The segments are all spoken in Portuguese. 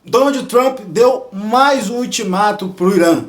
Donald Trump deu mais um ultimato para o Irã.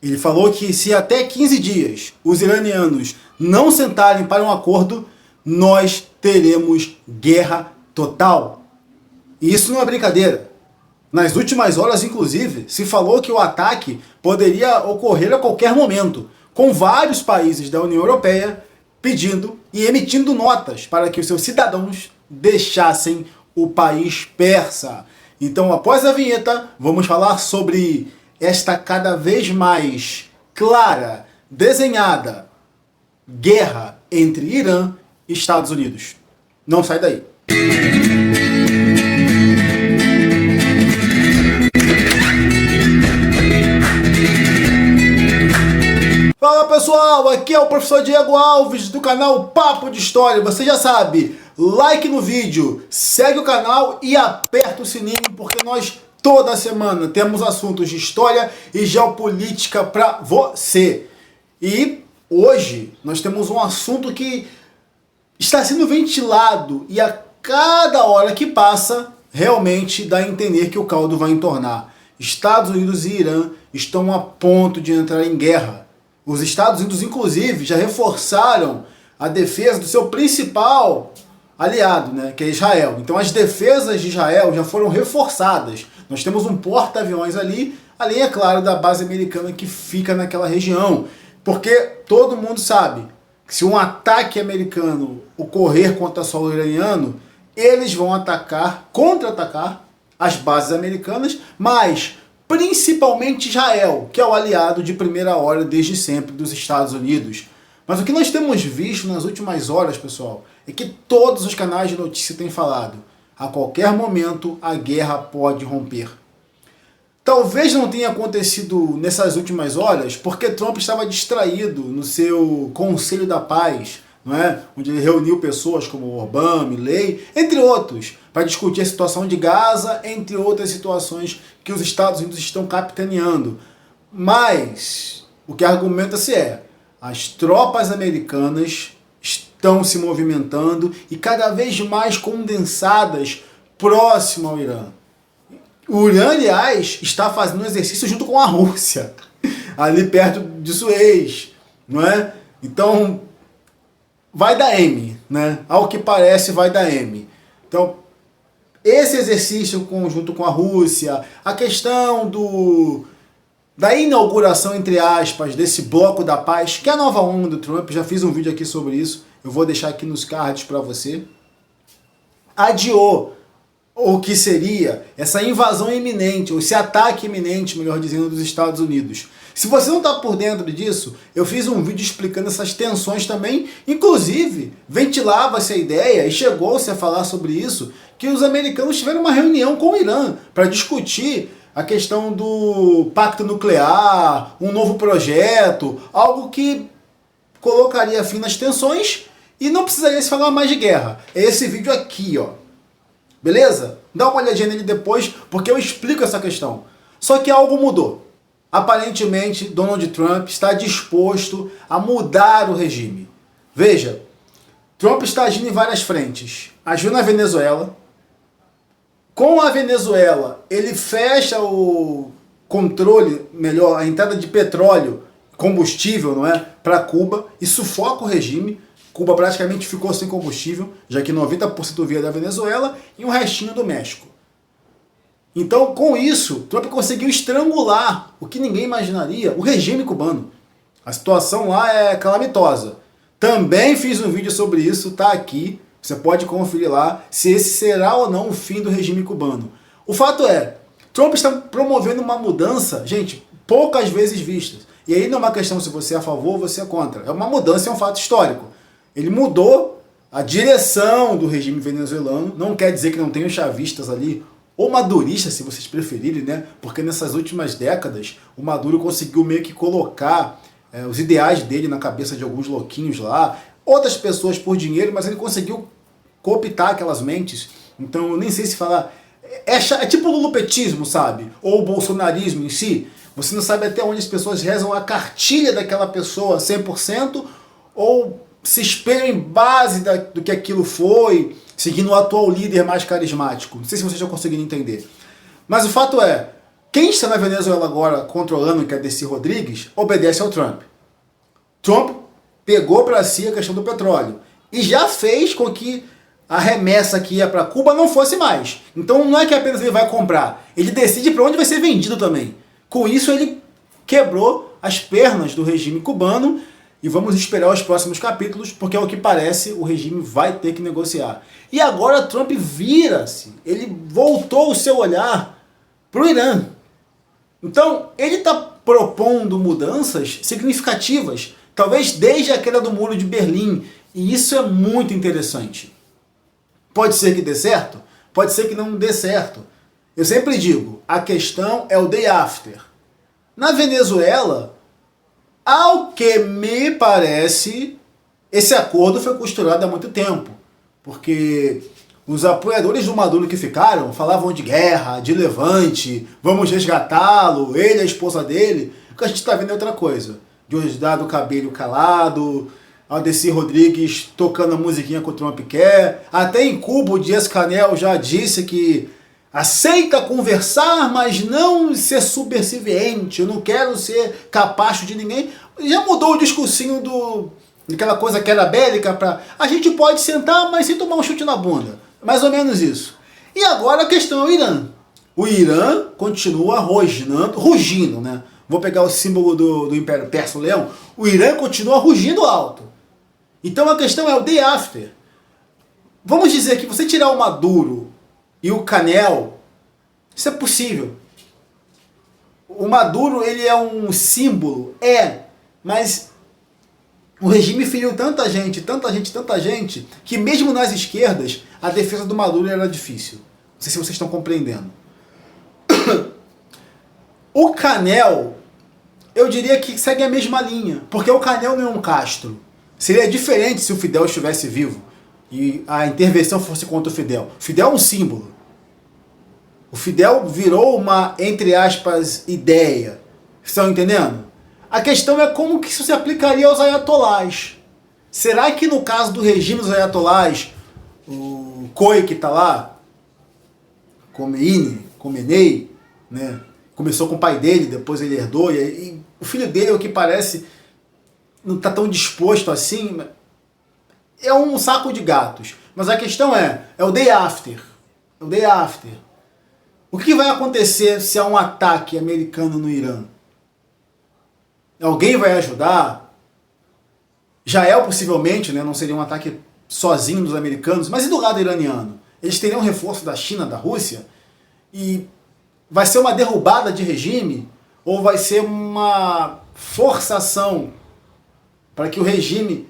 Ele falou que se até 15 dias os iranianos não sentarem para um acordo, nós teremos guerra total. E isso não é brincadeira. Nas últimas horas, inclusive, se falou que o ataque poderia ocorrer a qualquer momento, com vários países da União Europeia pedindo e emitindo notas para que os seus cidadãos deixassem o país persa. Então, após a vinheta, vamos falar sobre esta cada vez mais clara, desenhada guerra entre Irã e Estados Unidos. Não sai daí. Fala pessoal, aqui é o professor Diego Alves do canal Papo de História. Você já sabe, like no vídeo, segue o canal e aperta o sininho porque nós toda semana temos assuntos de história e geopolítica para você. E hoje nós temos um assunto que está sendo ventilado e a cada hora que passa realmente dá a entender que o caldo vai entornar. Estados Unidos e Irã estão a ponto de entrar em guerra. Os Estados Unidos, inclusive, já reforçaram a defesa do seu principal aliado, né, que é Israel. Então as defesas de Israel já foram reforçadas. Nós temos um porta-aviões ali, além, é claro, da base americana que fica naquela região. Porque todo mundo sabe que se um ataque americano ocorrer contra solo iraniano, eles vão atacar, contra-atacar as bases americanas, mas principalmente Israel, que é o aliado de primeira hora desde sempre dos Estados Unidos. Mas o que nós temos visto nas últimas horas, pessoal, é que todos os canais de notícia têm falado: a qualquer momento a guerra pode romper. Talvez não tenha acontecido nessas últimas horas porque Trump estava distraído no seu Conselho da Paz, não é? Onde ele reuniu pessoas como Orbán, Milley, entre outros, para discutir a situação de Gaza, entre outras situações que os Estados Unidos estão capitaneando. Mas o que argumenta-se é: as tropas americanas estão se movimentando e cada vez mais condensadas próximo ao Irã. O Irã, aliás, está fazendo um exercício junto com a Rússia, ali perto de Suez, não é? Então, vai dar M, né? Ao que parece, vai dar M. Então, esse exercício conjunto com a Rússia, a questão da inauguração, entre aspas, desse bloco da paz, que é a nova onda do Trump, já fiz um vídeo aqui sobre isso, eu vou deixar aqui nos cards para você, adiou o que seria essa invasão iminente, ou esse ataque iminente, melhor dizendo, dos Estados Unidos. Se você não está por dentro disso, eu fiz um vídeo explicando essas tensões também, inclusive ventilava-se a ideia e chegou-se a falar sobre isso, que os americanos tiveram uma reunião com o Irã para discutir a questão do pacto nuclear, um novo projeto, algo que colocaria fim nas tensões e não precisaria se falar mais de guerra. É esse vídeo aqui, ó. Beleza? Dá uma olhadinha nele depois, porque eu explico essa questão. Só que algo mudou. Aparentemente, Donald Trump está disposto a mudar o regime. Veja, Trump está agindo em várias frentes. Agiu na Venezuela. Com a Venezuela, ele fecha o controle, melhor, a entrada de petróleo, combustível, não é, para Cuba e sufoca o regime. Cuba praticamente ficou sem combustível, já que 90% via da Venezuela e um restinho do México. Então, com isso, Trump conseguiu estrangular, o que ninguém imaginaria, o regime cubano. A situação lá é calamitosa. Também fiz um vídeo sobre isso, tá aqui. Você pode conferir lá se esse será ou não o fim do regime cubano. O fato é, Trump está promovendo uma mudança, gente, poucas vezes vista. E aí não é uma questão se você é a favor ou você é contra. É uma mudança, é um fato histórico. Ele mudou a direção do regime venezuelano. Não quer dizer que não tenham chavistas ali, ou maduristas, se vocês preferirem, né? Porque nessas últimas décadas, o Maduro conseguiu meio que colocar os ideais dele na cabeça de alguns louquinhos lá, outras pessoas por dinheiro, mas ele conseguiu cooptar aquelas mentes. Então, eu nem sei se falar... É tipo o lulopetismo, sabe? Ou o bolsonarismo em si. Você não sabe até onde as pessoas rezam a cartilha daquela pessoa 100%, ou se espelham em base do que aquilo foi, seguindo o atual líder mais carismático. Não sei se vocês já conseguiram entender. Mas o fato é, quem está na Venezuela agora controlando, que é Desi Rodrigues, obedece ao Trump. Trump pegou para si a questão do petróleo e já fez com que a remessa que ia para Cuba não fosse mais. Então não é que apenas ele vai comprar, ele decide para onde vai ser vendido também. Com isso ele quebrou as pernas do regime cubano e vamos esperar os próximos capítulos, porque ao que parece o regime vai ter que negociar. E agora Trump vira-se, ele voltou o seu olhar para o Irã. Então ele está propondo mudanças significativas, talvez desde a queda do Muro de Berlim, e isso é muito interessante. Pode ser que dê certo, pode ser que não dê certo. Eu sempre digo, a questão é o day after. Na Venezuela, ao que me parece, esse acordo foi costurado há muito tempo, porque os apoiadores do Maduro que ficaram falavam de guerra, de levante, vamos resgatá-lo, ele e a esposa dele. O que a gente está vendo é outra coisa. Diosdado Cabello calado, Desi Rodrigues tocando a musiquinha que o Trump quer. Até em Cuba o Dias-Canel já disse que aceita conversar, mas não ser subserviente. Eu não quero ser capacho de ninguém. Já mudou o discursinho daquela coisa que era bélica para a gente pode sentar, mas sem tomar um chute na bunda. Mais ou menos isso. E agora a questão é o Irã. O Irã continua rugindo, né? Vou pegar o símbolo do Império Persa, o leão. O Irã continua rugindo alto. Então a questão é o day after. Vamos dizer que você tirar o Maduro e o Canel, isso é possível. O Maduro, ele é um símbolo, mas o regime feriu tanta gente, que mesmo nas esquerdas, a defesa do Maduro era difícil. Não sei se vocês estão compreendendo. O Canel, eu diria que segue a mesma linha, porque o Canel não é um Castro. Seria diferente se o Fidel estivesse vivo e a intervenção fosse contra o Fidel. O Fidel é um símbolo. O Fidel virou uma, entre aspas, ideia. Estão entendendo? A questão é como que isso se aplicaria aos ayatolás. Será que no caso do regime dos ayatolás, o Khoi que está lá, Khomeini, né? Começou com o pai dele, depois ele herdou, e o filho dele, o que parece, não está tão disposto assim. É um saco de gatos. Mas a questão é o day after. É o day after. O que vai acontecer se há um ataque americano no Irã? Alguém vai ajudar? Israel possivelmente, né, não seria um ataque sozinho dos americanos, mas e do lado iraniano? Eles teriam reforço da China, da Rússia? E vai ser uma derrubada de regime? Ou vai ser uma forçação para que o regime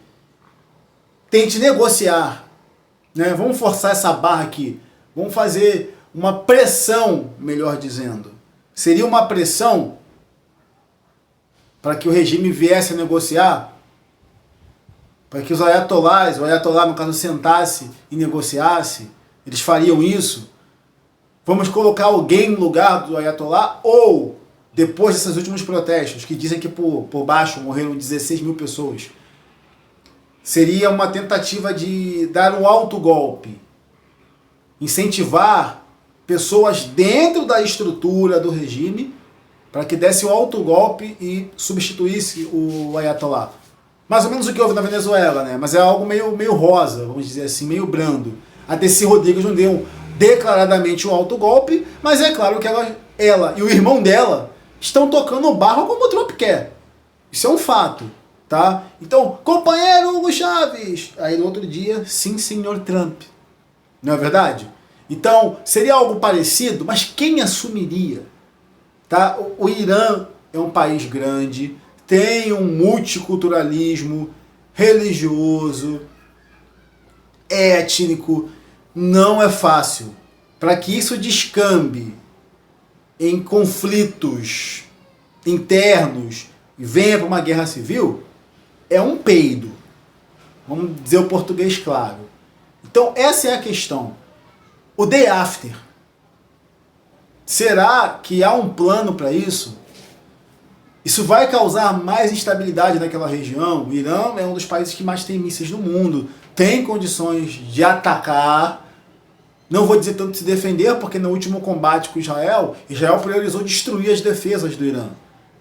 tente negociar? Né? Vamos forçar essa barra aqui. Vamos fazer uma pressão, melhor dizendo. Seria uma pressão para que o regime viesse a negociar? Para que os ayatolás, o ayatolá no caso, sentasse e negociasse? Eles fariam isso? Vamos colocar alguém no lugar do ayatolá? Ou, depois desses últimos protestos, que dizem que por baixo morreram 16 mil pessoas, seria uma tentativa de dar um autogolpe, incentivar pessoas dentro da estrutura do regime para que desse o autogolpe e substituísse o ayatolá. Mais ou menos o que houve na Venezuela, né? Mas é algo meio rosa, vamos dizer assim, meio brando. A Desi Rodrigues não deu declaradamente o autogolpe, mas é claro que ela e o irmão dela estão tocando o barro como o Trump quer. Isso é um fato, tá? Então, companheiro Hugo Chávez. Aí no outro dia, sim, senhor Trump. Não é verdade? Então, seria algo parecido, mas quem assumiria? Tá? O Irã é um país grande, tem um multiculturalismo religioso, étnico, não é fácil. Para que isso descambe em conflitos internos e venha para uma guerra civil, é um peido. Vamos dizer o português claro. Então essa é a questão. O day after. Será que há um plano para isso? Isso vai causar mais instabilidade naquela região? O Irã é um dos países que mais tem mísseis no mundo, tem condições de atacar, Não vou dizer tanto se defender, porque no último combate com Israel, Israel priorizou destruir as defesas do Irã.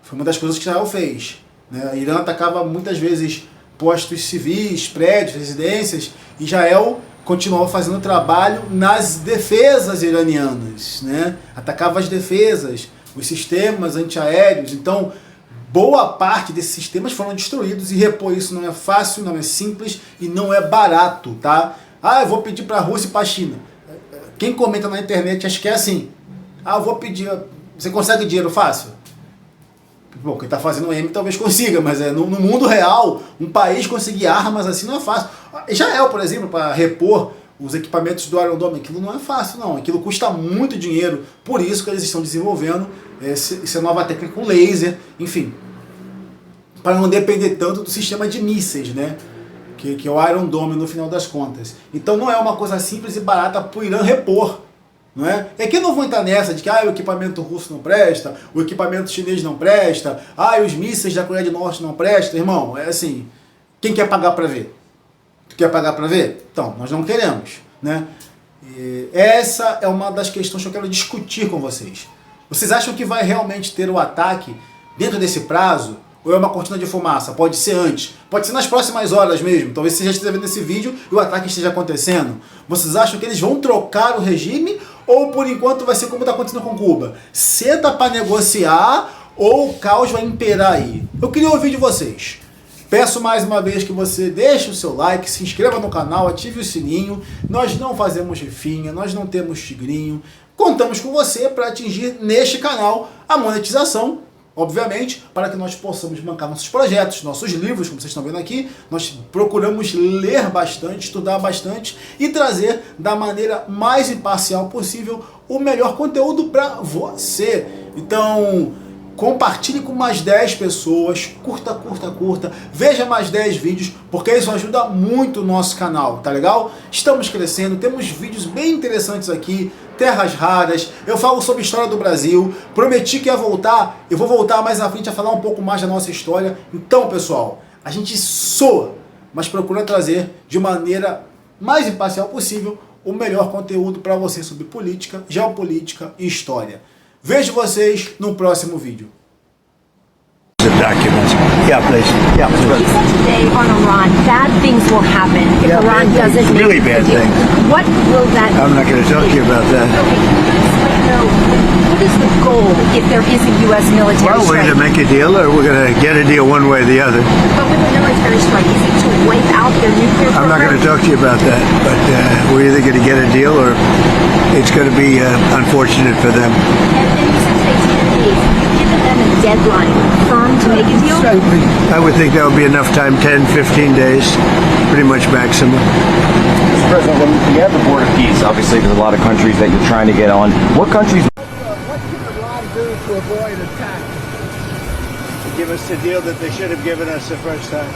Foi uma das coisas que Israel fez, né? O Irã atacava muitas vezes postos civis, prédios, residências. Israel continuou fazendo trabalho nas defesas iranianas, né? Atacava as defesas, os sistemas antiaéreos. Então, boa parte desses sistemas foram destruídos, e repor isso não é fácil, não é simples e não é barato, tá? Ah, eu vou pedir para a Rússia e para a China. Quem comenta na internet acha que é assim. Ah, eu vou pedir... Você consegue dinheiro fácil? Bom, quem está fazendo M talvez consiga, mas no mundo real, um país conseguir armas assim não é fácil. Israel, por exemplo, para repor os equipamentos do Iron Dome, aquilo não é fácil, não. Aquilo custa muito dinheiro. Por isso que eles estão desenvolvendo essa nova técnica com laser, enfim, para não depender tanto do sistema de mísseis, né? Que é o Iron Dome no final das contas. Então não é uma coisa simples e barata para o Irã repor. Não é? E aqui eu não vou entrar nessa de que o equipamento russo não presta, o equipamento chinês não presta, os mísseis da Coreia do Norte não prestam. Irmão, é assim, quem quer pagar para ver? Tu quer pagar para ver? Então, nós não queremos. Né? E essa é uma das questões que eu quero discutir com vocês. Vocês acham que vai realmente ter o ataque dentro desse prazo? Ou é uma cortina de fumaça? Pode ser antes. Pode ser nas próximas horas mesmo. Talvez você já esteja vendo esse vídeo e o ataque esteja acontecendo. Vocês acham que eles vão trocar o regime? Ou por enquanto vai ser como está acontecendo com Cuba? Senta para negociar ou o caos vai imperar aí? Eu queria ouvir de vocês. Peço mais uma vez que você deixe o seu like, se inscreva no canal, ative o sininho. Nós não fazemos rifinha, nós não temos tigrinho. Contamos com você para atingir neste canal a monetização. Obviamente, para que nós possamos bancar nossos projetos, nossos livros, como vocês estão vendo aqui, nós procuramos ler bastante, estudar bastante e trazer da maneira mais imparcial possível o melhor conteúdo para você. Então, compartilhe com mais 10 pessoas, curta, veja mais 10 vídeos, porque isso ajuda muito o nosso canal, tá legal? Estamos crescendo, temos vídeos bem interessantes aqui, terras raras, eu falo sobre a história do Brasil, prometi que ia voltar, eu vou voltar mais à frente a falar um pouco mais da nossa história. Então, pessoal, a gente soa, mas procura trazer de maneira mais imparcial possível o melhor conteúdo para você sobre política, geopolítica e história. Vejo vocês no próximo vídeo. Documents. Yeah, please. Yeah, please. You said today on Iran, bad things will happen if Yeah, Iran bad doesn't things. make Really the bad deal. things. What will that I'm not going to talk to you about that. Okay, can you just let me know, what is the goal if there is a U.S. military Well, we're strike? going to make a deal, or we're going to get a deal one way or the other. But with a military strike, is it to wipe out their nuclear I'm not going to talk to you about that, but we're either going to get a deal or it's going to be unfortunate for them. And you said today 10 days. Have you given them a deadline firm to make a deal? I would think that would be enough time, 10, 15 days, pretty much maximum. Mr. President, when you have the Board of Peace, obviously there's a lot of countries that you're trying to get on. What countries? What can Iran do to avoid attack? Give us the deal that they should have given us the first time.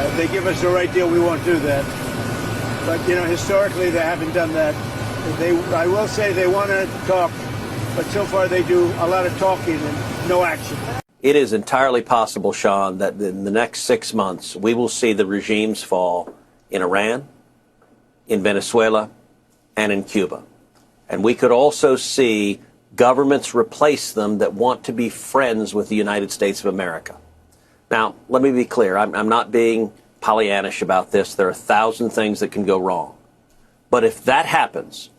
If they give us the right deal, we won't do that. But, you know, historically they haven't done that. I will say they want to talk, but so far they do a lot of talking and no action. It is entirely possible, Sean, that in the next 6 months we will see the regimes fall in Iran, in Venezuela, and in Cuba. And we could also see governments replace them that want to be friends with the United States of America. Now, let me be clear. I'm not being Pollyannish about this. There are 1,000 things that can go wrong. But if that happens,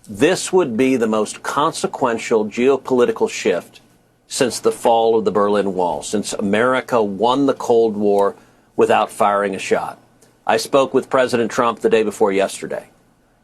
this would be the most consequential geopolitical shift since the fall of the Berlin Wall, since America won the Cold War without firing a shot. I spoke with President Trump the day before yesterday,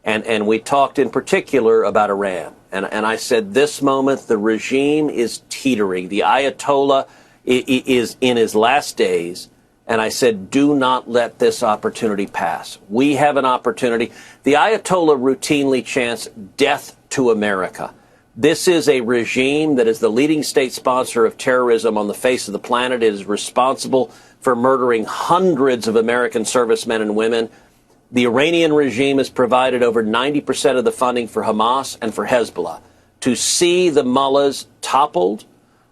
and we talked in particular about Iran. And I said, this moment, the regime is teetering. The Ayatollah is in his last days. And I said, do not let this opportunity pass. We have an opportunity. The Ayatollah routinely chants death to America. This is a regime that is the leading state sponsor of terrorism on the face of the planet. It is responsible for murdering hundreds of American servicemen and women. The Iranian regime has provided over 90% of the funding for Hamas and for Hezbollah. To see the mullahs toppled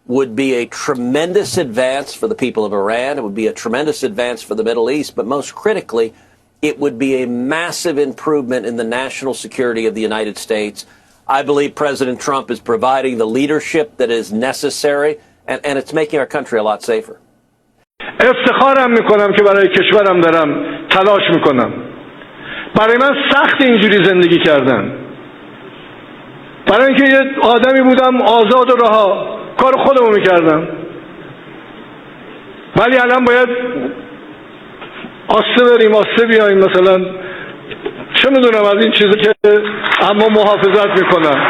would be a tremendous advance for the people of Iran. It would be a tremendous advance for the Middle East. But most critically, It would be a massive improvement in the national security of the United States. I believe President Trump is providing the leadership that is necessary, and it's making our country a lot safer. افتخارم میکنم که برای کشورم دارم تلاش میکنم. برای من سخت اینجوری زندگی کردن. برای اینکه یه آدمی بودم آزاد و رها، کار خودمو میکردم. ولی الان باید آسته بریم آسته بیاییم، مثلا چه میدونم از این چیزی که اما محافظت میکنم.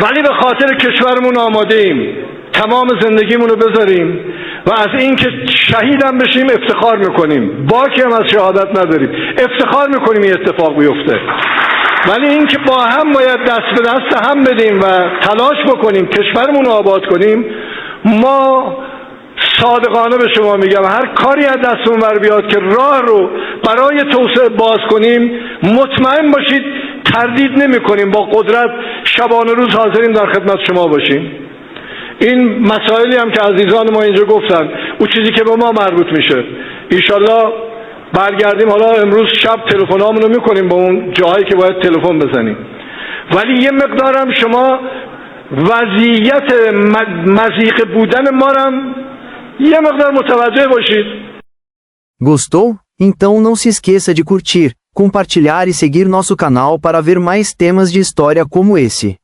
ولی به خاطر کشورمون آماده ایم تمام زندگیمون رو بذاریم و از این که شهیدم بشیم افتخار میکنیم. باکی هم از شهادت نداریم، افتخار میکنیم این اتفاق بیفته. ولی این که با هم باید دست به دست هم بدیم و تلاش بکنیم کشورمون رو آباد کنیم. ما صادقانه به شما میگم هر کاری از دستمون بر بیاد که راه رو برای توسعه باز کنیم، مطمئن باشید تردید نمی کنیم، با قدرت شبانه روز حاضریم در خدمت شما باشیم. این مسائلی هم که عزیزان ما اینجا گفتن، اون چیزی که به ما مربوط میشه، ایشالله برگردیم. حالا امروز شب تلفنامون رو میکنیم با اون جاهایی که باید تلفن بزنیم. ولی yeh مقدارم شما وضعیت مضیق بودن ما رم یه مقدار متوجه باشید. Gostou? Então não se esqueça de curtir, compartilhar e seguir nosso canal para ver mais temas de história como esse.